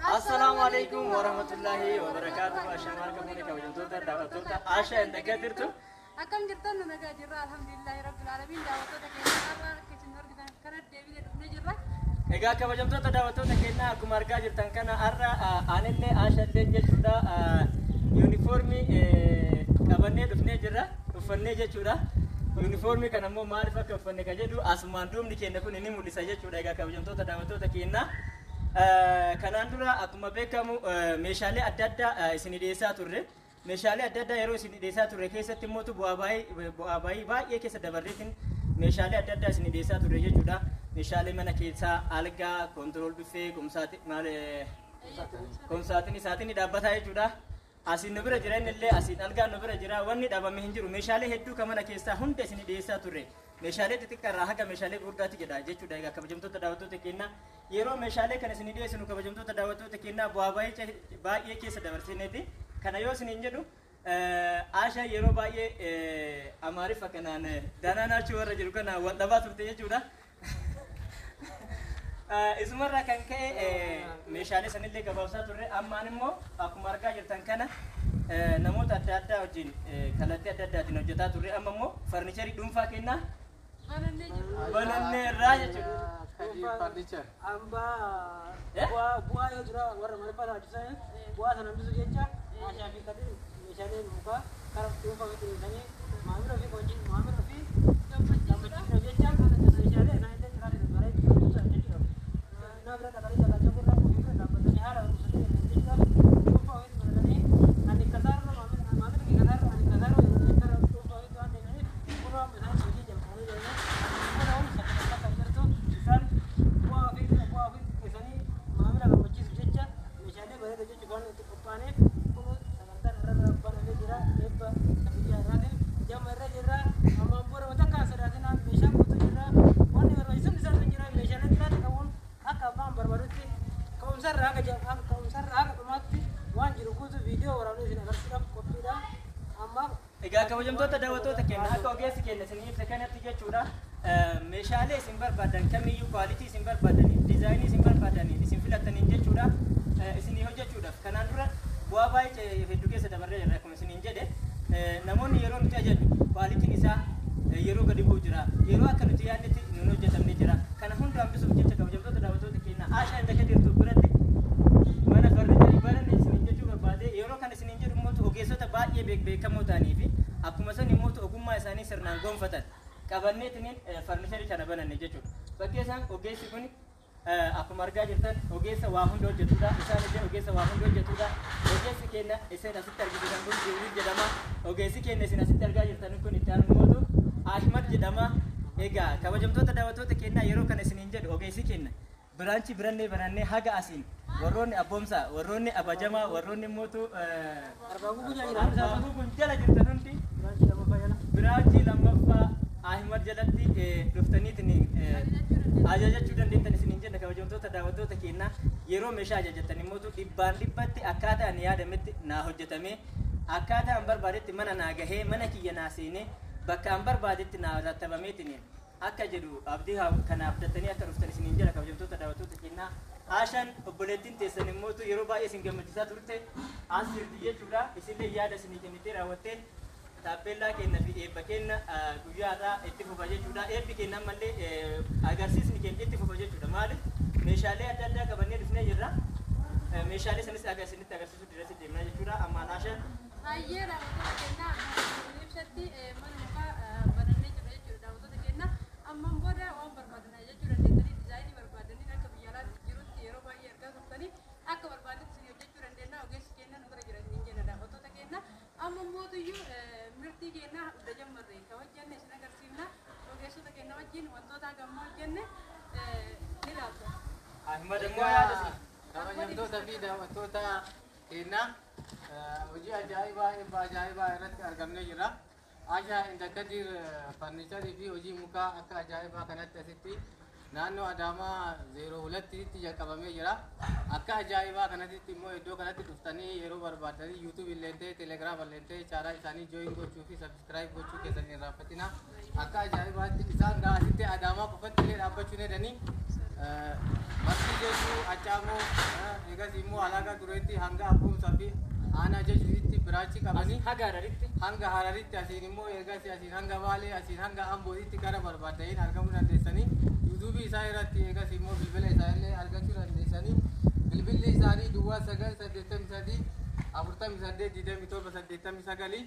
Assalamualaikum warahmatullahi wabarakatuh. Assalamualaikum warahmatullahi wabarakatuh. Asha inda gadirtu. Akkam jirtan nagaa jirra alhamdulillahi rabbil alamin daawwattoota keenya har'a keessan argitan kana deebinee dhufnee jirra. Egaa kabajamtoota daawwattoota keenya akkuma argaa jirtan kana har'a aanillee Ashallee jechuudha yuunifoormii qabannee dhufnee jirra uffannee jechuudha. Yuunifoormii kana immoo maaliif akka uffanne ka jedhu asumaan duubni keenya kun ni mul'isa jechuudha. Egaa kabajamtoota daawwattoota keenya kanaan dura akkuma beekamu meeshaalee adda addaa isin dhiyeessaa turre. Meeshaalee adda addaa yeroo isin dhiyeessaa turre keessatti immoo bu'aa bayii baay'ee keessa dabarreetiin meeshaalee adda addaa isin dhiyeessaa turre jechuudha. Meeshaalee mana keessaa algaa, kontirool biffee, kumsaatiin isaatiin dhaabbataa jechuudha. Asiin nu bira jira innillee asiin algaan nu bira jira wanni dhabame hin jiru. Meeshaalee hedduu kan mana keessaa hunda isin dhiyeessaa turre. Meeshaalee xixiqqaa irraa haga meeshaalee gurguddaatti jedha jechuudha. Egaa kabajamtoota daawwattoota keenya yeroo meeshaalee kana isin dhiyeessinu kabajamtoota daawwattoota keenya bu'aa baay'ee keessa dabarsineeti. Kana yoo isin jedhu Asha yeroo baay'ee Amaariffa kanaan danaanaachuu warra jiru kana wal dhabaa turte jechuudha. Isumarraa kan ka'e meeshaalee sanillee gabaabsaa turre ammaan immoo akkuma argaa jirtan kana namoota adda addaa wajjin kallattii adda addaatiin hojjetaa turre amma immoo farnicherii dhuunfaa kennaa banannee irraa jechuudha. Furniture. Bu'aa yoo jira warra Amaariffaa taasisan bu'aa sana hambisu jecha Ashaa fi meeshaalee mukaa karaa dhuunfaa itti dhiyeessanii maamila fi gammachiisuu jecha meeshaalee isaan itti jiraatan bareedu jechuudha. Nama bira dhaqanii jaalachaa gurraa ofii bira dhaabbatanii haala jechuudha. Dhuunfaa ofii baratanii ani kasaarra maamila fi kasaarra ani kasaarra karaa dhuunfaa ofii waan deemaniif kunoo isaan hojii jalqabanii jiranii mana hundi sadarkaa kan jirtu isaan bu'aa ofii keessanii maamila gammachiisu jecha meeshaalee bareedu jechuudha waan itti qophaa'aniif kunoo sadarkaa irra banamee jira eebba biyya irraatiin jamma irra jirra ammaan booda wanta akka sadaatina meeshaa guutuu jirra wanni barbaachisan isaan jira meeshaalee biraatti qabuun akka abbaan barbaadutti ka'umsarraa haga dhumaatti waan jiru guutuu viidiyoo waraabnee isin agarsiisuudhaaf qophiidha amma. Egaa kabajamtoota daawwattoota keenya akka ogeessi keenya isin ibsa kanatti jechuudha. Meeshaalee isin barbaadan kamiyyuu kwaalitii isin barbaadanii diizaayinii isin barbaadanii isin filattaniin jechuudha isinii hojjechuudhaaf kanaan dura bu'aa baay'ee hedduu keessa dabarree jirra akkuma isiniin jedhe namoonni yeroo nuti ajaaju kwaalitiin isaa yeroo gadi bu'u jira yeroo akka nuti yaadnetti nun hojjetamne jira kana hunda hambisuuf jecha kabajamtoota daawwattoota keenya Ashaa inda gadirtu biratti mana farnicherii bananne isiniin jechuu barbaade yeroo kana isiniin jedhu immoo ogeessota baay'ee beekamoo ta'anii fi akkuma san immoo ogummaa isaanii sirnaan gonfatan qabanneetiniin farnicherii kana bananne jechuudha. Bakki isaan ogeessi kun akkuma argaa jirtan ogeessa waa hunda hojjetudha. Isaan illee ogeessa waa hunda hojjetudha. Ogeessi keenya isin asitti argitan kun Jibriil jedhama. Ogeessi keenya isin asitti argaa jirtan kun itti aanumotu Ahmad jedhama. Egaa kabajamtoota daawwattoota keenya yeroo kana isiniin jedhu ogeessi keenya biraanchi birannee banannee haga asiin warroonni abboomsaa warroonni abajamaa warroonni mootu arbaabuu jala jirtan hundi biraanchi lammaffaa Ahmad jalatti dhuftaniitiin ajajachuu dandeettan isiniin jenna kabajamtoota daawwattoota keenya yeroo meeshaa ajajatan immoo dhibbaan dhibbatti akkaataa ani yaadametti naa hojjetame akkaataa an barbaadetti mana naa gahee mana kiyya naa seenee bakka an barbaadetti naa rattabameetiin akka jedhu abdii kana abdatanii akka dhuftan isiniin jenna kabajamtoota daawwattoota keenya. Ashaan obboleettiin teessan immoo yeroo baay'ee isin gammachiisaa turte as jirti jechuudha. Isinillee yaada isinii kennitee raawwattee taappellaa keenya fi eebba keenya guyyaadhaa itti fufa jechuudha. Eebbi keenya ammallee agarsiisni keenya itti fufa jechuudha. Maaliif meeshaalee adda addaa qabannee dhufnee jirra. Meeshaalee sanis isinitti agarsiisuu dirree deemnaa jechuudha. Ammaan Ashaan. Hayyee daawwattoota keenya ibsatti mana mukaa banannee jirra jechuudha daawwattoota keenya ammaan booda waan barbaadan jechuudha dandeettanii diizaayinii barbaadanii akka biyya alaatti jirutti yeroo baay'ee argaa turtanii akka barbaadetti isin hojjechuu dandeenya ogeessi keenya nu bira jira isiniin jenna daawwattoota keenya amma mootuyyuu mirtii keenya hunda jammarree ka hojjenne isin agarsiifna ogeessota keenya wajjin wantoota gammaa hojjenne ni laata. Ahmad immoo yaada isin. Kabajamtoota fi daawwattoota keenya hojii ajaa'ibaa eebba ajaa'ibaa irratti argamnee jirra. Ashaa inda gadir farnicherii fi hojii mukaa akka ajaa'ibaa kanatti asitti naannoo Adaamaa 02tti jalqabamee jira. Akka ajaa'ibaa kanatti immoo iddoo kanatti dhuftanii yeroo barbaadanii YouTube illee ta'e Telegram illee ta'e chaanaa isaanii join gochuu fi subscribe gochuu keessan hin raaffatina. Akka ajaa'ibaatti isaan gaasitti Adaamaa qofatti illee dhaabbachuu ni danda'anii Masih jechu acamu, egas imu alaga duretti hangga apum sapi, ana jechu itti beraci kabani. Hangga hararitti asin imu egas asin hangga wale asin hangga ambo itti kara barbadain argamu nandesani. YouTube isa irratti egas imu bilbila isa illee argachuu dandeessani. Bilbilli isaanii duwwaa 983 47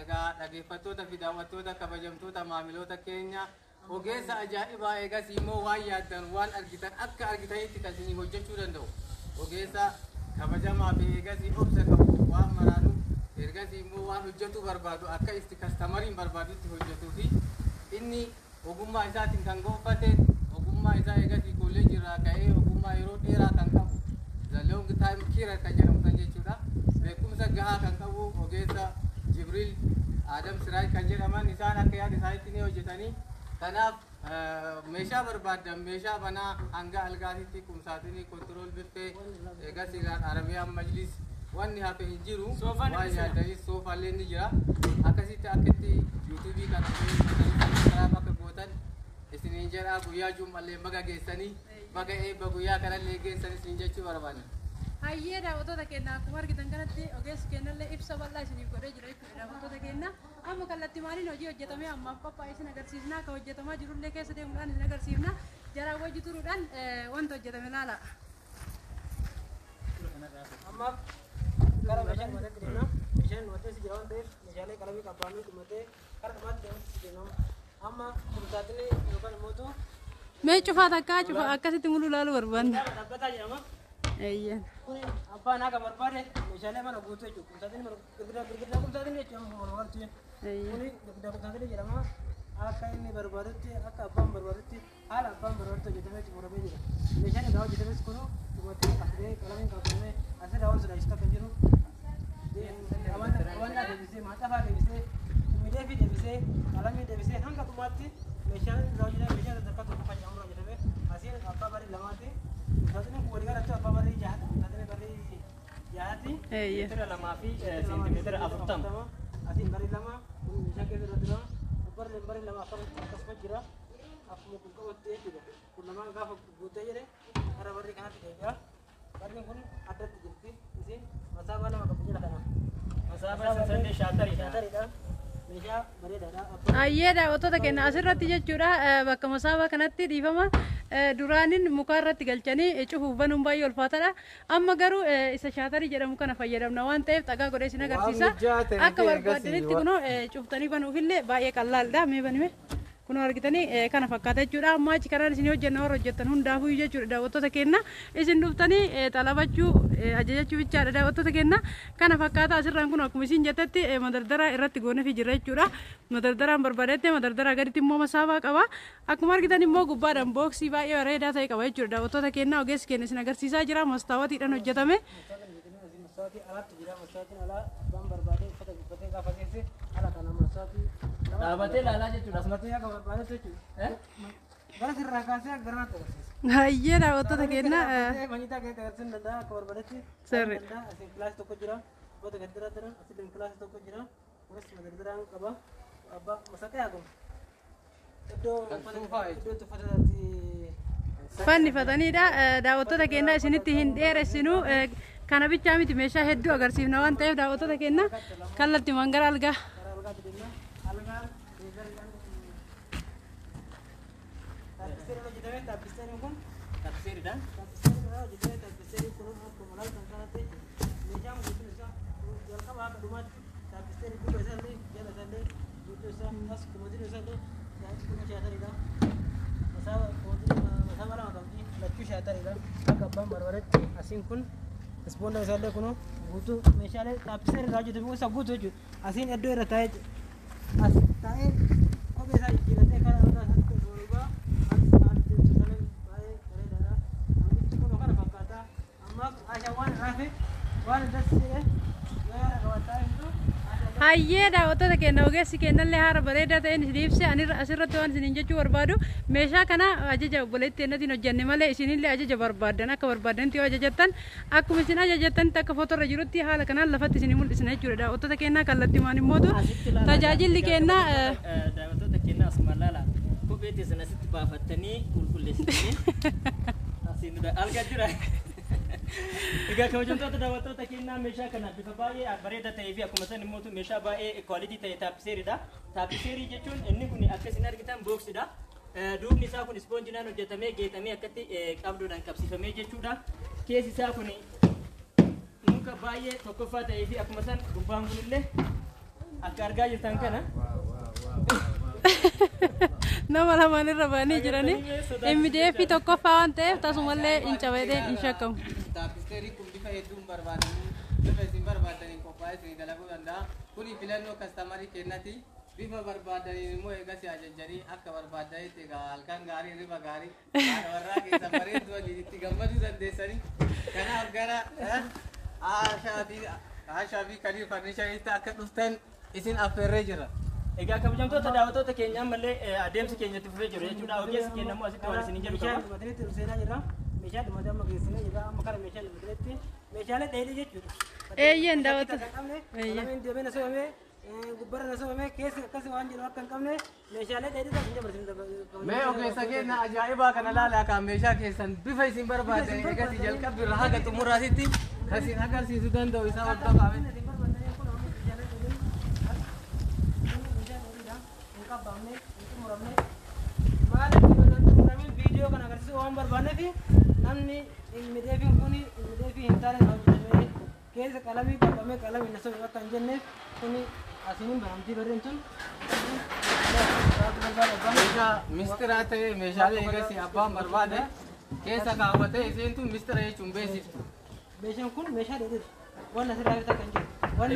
egaa dhaggeeffattoota fi daawwattoota kabajamtoota maamiloota keenya ogeessa ajaa'ibaa eegas immoo waan yaaddan waan argitan akka argitanitti kan isin hojjechuu danda'u ogeessa kabajamaa fi eegas obsa qabu waan maraanu eegas immoo waan hojjetu barbaadu akka isti kastamariin barbaadutti hojjetuu fi inni ogummaa isaatiin kan gonfate ogummaa isaa eegas kolleejjii irraa ka'ee ogummaa yeroo dheeraa kan qabu the long time career kan jedhamu kan jechuudha beekumsa gahaa kan qabu ogeessa Jibril Adam Siraaj kan jedhaman isaan akka yaada isaaniitti ni hojjetanii kanaaf meeshaa barbaadan meeshaa banaa hanga algaatitti kumsaatinii kontirool biffee eegas irraan Arabiyaan Majlis wanni hafe hin jiru waan yaadanis soofaallee ni jira akkasitti akkatti yuutuubii kan karaa bakka gootan isiniin jedhaa guyyaa juumallee baga geessanii baga eebba guyyaa kanallee geessan isiniin jechuu barbaanna. Hayyee daawwattoota keenya akkuma argitan kanatti ogeessi keenyallee ibsa bal'aa isiniif godhee jira jechuudha daawwattoota keenya amma kallattii maaliin hojii hojjetamee ammaaf qophaa'ee isin agarsiisna akka hojjetamaa jirullee keessa deemuudhaan isin agarsiifna jaraa wajji turuudhaan wanta hojjetame ilaala. Ammaaf gara meeshaan wadatti deemna meeshaan waddeessi jira waan ta'eef meeshaalee qalamii qabbaanuu dhumatee gara dhumaatti deemutti deemama amma kumsaatinii yookaan immoo mee cufaa takkaa cufa akkasitti mul'u ilaaluu barbaanna. Dhaabbataa jedhama. Eeyyeen. Kuni abbaan haga barbaade meeshaalee mana guutuu jechuudha. Kumsaatiin girgiddaa kumsaatiin jechuudha mana waltu. Kuni girgiddaa kumsaatiin jedhama. Akka inni barbaadutti akka abbaan barbaadutti haala abbaan barbaadutti hojjetamee xumuramee jira. Meeshaan egaa hojjetames kunu dhumatee asirree qalamiin qabamee asirraa wal sodaachista kan jiru. Qabannaa deebisee maaxafaa deebisee miidhee fi deebisee qalamii deebisee hanga dhumaatti meeshaan irraa hojjetame meeshaan sadarkaa tokko kan jedhamu hojjetame asiin abbaa barii lamaati. Kumsaatiin kun walii galatti abbaa barii jahati kumsaatiin barii jahati. Meetira lamaa fi seentimeetira 40. Asiin barii lama kun meeshaa keessa irra jira. Barii lama akkasuma jira. Akkuma kun qabattee jechuudha. Kun lamaan gaafa guutee jedhe gara barii kanatti deebi'a. Barriin kun addatti jirti. Isin masaabaa lama qabu jira kana. Masaabaa sasandee shaatariidha. Meeshaa bareedaadha. Hayyee daawwattoota keenya asirratti jechuudha bakka masaabaa kanatti dhiifama duraanin muka irratti galchanii cufuuf banuun baay'ee ulfaataadha. Amma garuu isa shaatarii jedhamu kana fayyadamna waan ta'eef dhagaa godhee isin agarsiisa. Akka barbaadanitti kunoo cuftanii banuufillee baay'ee qal'aadha. Mee banime kunoo argitanii kana fakkaata jechuudha. Amma achi karaan isin hojjenna warra hojjettan hundaafuu jechuudha daawwattoota keenya isin dhuftanii xalabachuu ajajachuu bichaadha daawwattoota keenya kana fakkaata asirraan kun akkuma isin jettetti madardara irratti goonee fi jirra jechuudha. Madardaraan barbaadetti madardaraa gaditti immoo masaabaa qaba. Akkuma argitan immoo gubbaadhaan booksii baay'ee bareedaa ta'e qaba jechuudha daawwattoota keenya ogeessi keenya isin agarsiisaa jira mastaawatiidhaan hojjetame. Dhaabatee ilaalaa jechuudha. Asumatti akka barbaadetti jechuudha. Gara sirraa kaasee garanaatti agarsiisa. Hayyee daawwattoota keenya. Manyitaa keessa agarsiisuu danda'a akka barbaadetti. Sirri. Asiin kilaasii tokko jira. Goota gaddaraa jira. Asiin kilaasii tokko jira. Kunis madardaraan qaba. Abbaa masaqee haguum. Iddoo itti uffataatti. Fannifataniidha daawwattoota keenya isinitti hin dheeressinu kana bichaa miti meeshaa hedduu agarsiifna waan ta'eef daawwattoota keenya kallattii mangara algaa. Asiin kun ispoonda isaallee kun guutuu meeshaalee taappiseeri irraa hojjetamu isa guutuu jechuudha. Asiin iddoo irra taa'ee as taa'ee kophee isaa jijjiiratee kan argaa isaatti dorgomaa as deemsisalee baay'ee bareedaadha. Wanti kun kana fakkaata. Ammaaf ashawwaan raafe waan dasisee gara qabataa jiru. Hayyee daawwattoota keenya ogeessi keenyallee haala bareedaa ta'een isin ibse asirratti waan isiniin jechuu barbaadu meeshaa kana ajaja obboleettii eennatiin hojjenne malee isinillee ajaja barbaadan akka barbaadanitti yoo ajajattan akkuma isin ajajattanitti akka footorra jirutti haala kanaan lafatti isinii mul'isna jechuudha daawwattoota keenya kallattiimaan immootu tajaajilli keenya daawwattoota keenya asuma laala kophee teessan asitti baafattanii qulqulleessitanii asiin dura algaa jira. Egaa kabajamtoota daawwattoota keenyaa meeshaa kana bifa baay'ee bareedaa ta'ee fi akkuma san immoo meeshaa baay'ee quality ta'e taappiseeriidha. Taappiseerii jechuun inni kun akka isin argitan booksidha. Duubni isaa kun ispoonjinaan hojjetamee geetamee akkatti qabduudhaan qabsiifamee jechuudha. Keessi isaa kun muka baay'ee tokkoffaa ta'ee fi akkuma san gubbaan kunillee akka argaa jirtan kana. Nama lamaan irra ba'anii jiranii MDF tokkoffaa waan ta'eef tasumallee hin cabedeen hin shakkamu. Taappisteerii kun bifa hedduun barbaadanii bifa isin barbaadaniin qophaa'ee isin dalaguu danda'a. Kuni filannoo kastamarii kennati. Bifa barbaadaniin immoo eegas ajajanii akka barbaadanitti egaa halkan gaarii riba gaarii haadha warraa keessa bareedu waliin itti gammaduu dandeessanii. Kanaaf gara Aashaa fi Kadiir Farnishariitti akka dhuftan isin affeerree jira. Egaa kabajamtoota daawwattoota keenya ammallee adeemsi keenyatti fufee jiru jechuudha. Ogeessi keenya immoo asitti waan isin jedhu qaba. Madriitti dhufseenaa jirra. Meeshaa dhumatee amma geessinee jirra. Amma kana meeshaa Madriitti meeshaalee dheedhii jechuudha. Eeyyeen daawwattoota. Eeyyeen deemee na soomee gubbarra na soomee keessa akkasii waan jiru akka hin qabne meeshaalee dheedhii kan hin dabarsin. Mee ogeessa keenya ajaa'ibaa kana laalaa kan meeshaa keessan bifa isin barbaadan eegas jalqabdu irraa haga xumuraatitti isin agarsiisuu danda'u isaa ol qabaame. Video kan agarsiisu waan barbaanne fi namni immideefiin kun immideefii hin taane hojjetamee keessa qalamii qabamee qalamii na sobe akka hin jenneef kun asiniin banamtii barreen tun meeshaa mistiraa ta'e meeshaalee eegas abbaan barbaade keessa kaawwatee isiin tun mistira jechuun beeksiftu. Meeshaan kun meeshaa dheedhiidha. Waan asirraa bitaa kan jiru.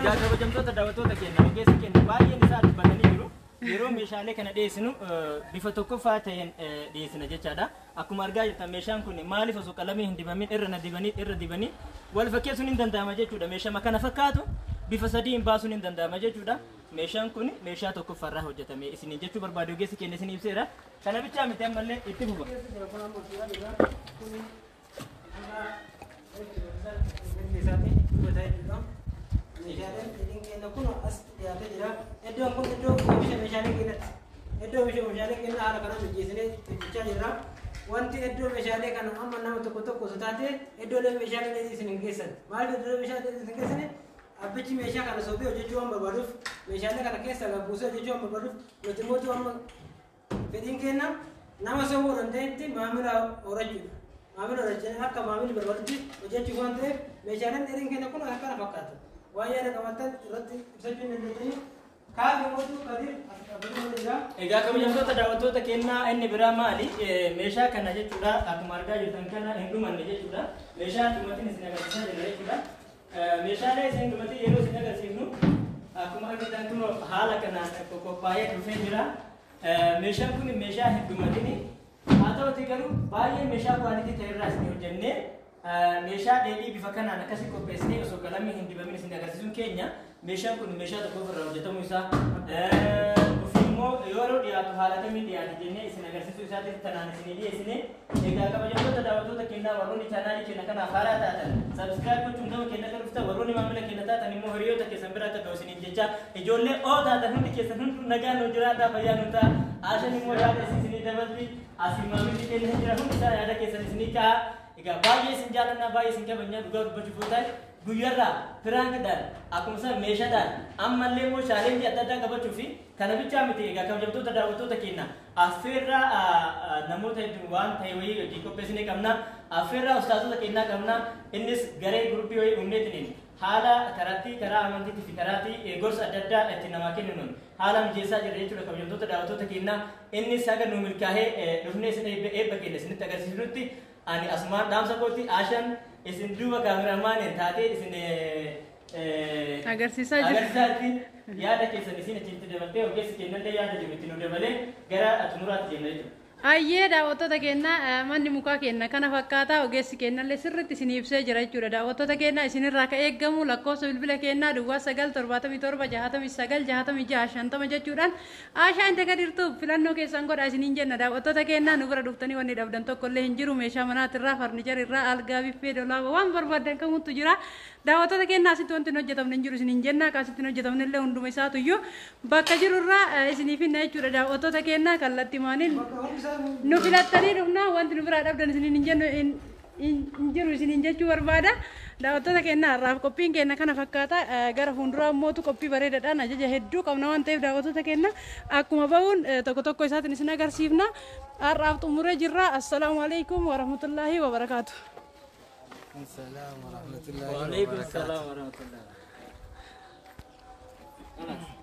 Egaa kabajamtoota daawwattoota keenya ogeessi keenya baay'een isaa dubbatanii jiru. Yeroo meeshaalee kana dhiyeessinu bifa tokkoffaa ta'een dhiyeessina jechaadha. Akkuma argaa jirtan meeshaan kun maaliif osoo qalamii hin dibamin irra dibanii wal fakkeessuun hin danda'ama jechuudha. Meeshaa kana fakkaatu bifa sadii hin baasuun hin danda'ama jechuudha. Meeshaan kun meeshaa tokkoffaarraa hojjetame isiniin jechuu barbaade ogeessi keenya isin ibseera. Kana bichaa miti ammallee itti fufa. Meeshaaleen dheedhiin keenya kun as dhiyaatee jira. Iddoon kun iddoo oomisha meeshaalee keenyatti. Iddoo oomisha meeshaalee keenya haala kanaan hojjeessinee hojjechaa jirra. Wanti iddoo meeshaalee kana amma nama tokko osoo taate iddoolee meeshaalee dheedhii isin hin geessan. Maaliif iddoo meeshaalee dheedhii isin geessine? Abbichi meeshaa kana soobee hojjechuu waan barbaaduuf meeshaalee kana keessa gabbuusee hojjechuu waan barbaaduuf nuti immoo amma fedhiin keenya nama soobuu danda'etti maamila horachuudha. Maamila horachuu akka maamilli barbaadutti hojjechuuf waan ta'eef meeshaaleen dheedhiin keenya kun akkana fakkaata. Waayee qabattan irratti ibsachuu dandeenya. Kaafii mootuu Kadiir asirratti jira. Egaa kabajamtoota daawwattoota keenyaa inni biraa maali? Meeshaa kana jechuudha. Akkuma argaa jirtan kana hin dhumanne jechuudha. Meeshaa dhumatiin isin agarsiisaa jira jechuudha. Meeshaalee isin dhumatii yeroo isin agarsiifnu akkuma argitan kun haala kanaan qophaa'ee dhufee jira. Meeshaan kun meeshaa hin dhumatiin haa ta'uti garuu baay'ee meeshaa kwaalitii ta'e irraa isin hojjennee meeshaa dheedhii bifa kanaan akkasii qopheessinee osoo qalamii hin dibamin isin agarsiisuun keenya meeshaan kun meeshaa tokko ofirraa hojjetamuu isaa ofii immoo yeroo dhiyaatu haala kamiin dhiyaate jennee isin agarsiisuu isaatiif tanaan isinii dhiyeessine. Egaa kabajamtoota daawwattoota keenyaa warroonni chaanaalii keenya kanaaf haaraa taatan sabskiraayib gochuun gama keenya akka dhuftan warroonni maamila keenya taatan immoo hiriyoota keessan bira akka ga'u isiniin jecha ijoollee oo taatan hundi keessan hundi nagaa nu jiraataa fayyaa nu ta'a. Aashan immoo yaada isinii dabalti asii maamilli keenya jira hundi isaa yaada keessan isinii ka'a. Egaa baay'ee isin jaalannaa baay'ee isin kabajnaa dhugaa dubbachuuf yoo ta'e guyyarraa piraankiidhaan akkuma isa meeshaadhaan ammallee immoo chaalenjii adda addaa qabachuu fi kana bichaa miti. Egaa kabajamtoota daawwattoota keenya affeerraa namoota hedduun waan ta'e wayii hojii qopheessinee qabna. Affeerraa ustaazota keenyaa qabna. Innis garee guruppii wayii uumneetiin haala karaa amantiitii fi karaatii gorsa adda addaa itti namaa kennuun haala mijeessaa jira jechuudha kabajamtoota daawwattoota keenyaa. Innis haga nu milkaa'ee dhufnee isin eebba keenya isinitti agarsiisnutti ani asumaan dhaamsa kooti Aashan isin duuba kaameraamaaniin taatee isin agarsiisaa jirti. Yaada keessan isin achitti dabaltee ogeessi keenyallee yaada jiru itti nu dabalee gara xumuraatti jenna jechuudha. Ayyee daawwattoota keenya manni mukaa keenya kana fakkaata ogeessi keenyallee sirriitti isin ibsee jira jechuudha daawwattoota keenya isinirraa ka eeggamu lakkoofsa bilbila keenyaa duwwaa 977 jechuudhaan aashaa inta gadirtuuf filannoo keessan godha isiniin jenna daawwattoota keenya nu bira dhuftanii wanni dhabdan tokkollee hin jiru meeshaa manaatirraa farniicharirraa algaa biffee dolaaba waan barbaadan kamutu jira daawwattoota keenya asitti wanti hin hojjetamne hin jiru isiniin jenna akkasitti hin hojjetamne illee hunduma isaatu iyyuu bakka jirurraa isiniif hinna jechuudha daawwattoota keenya kallattii maaniin nu filattanii dhufna wanti nu biraa dhabdan isiniin hin jennu hin jiru isiniin jechuu barbaada daawwattoota keenya har'aaf qophiin keenya kana fakkaata gara fuulduraa immootu qophii bareedaadhaan ajaja hedduu qabna waan ta'eef daawwattoota keenya akkuma ba'uun tokko tokko isaatiin isin agarsiifna har'aaf xumuree jirra assalaamu alaykum wa rahmatullaahi wa barakaatu. Waalaikumsalam warahmatullahi wabarakatuh.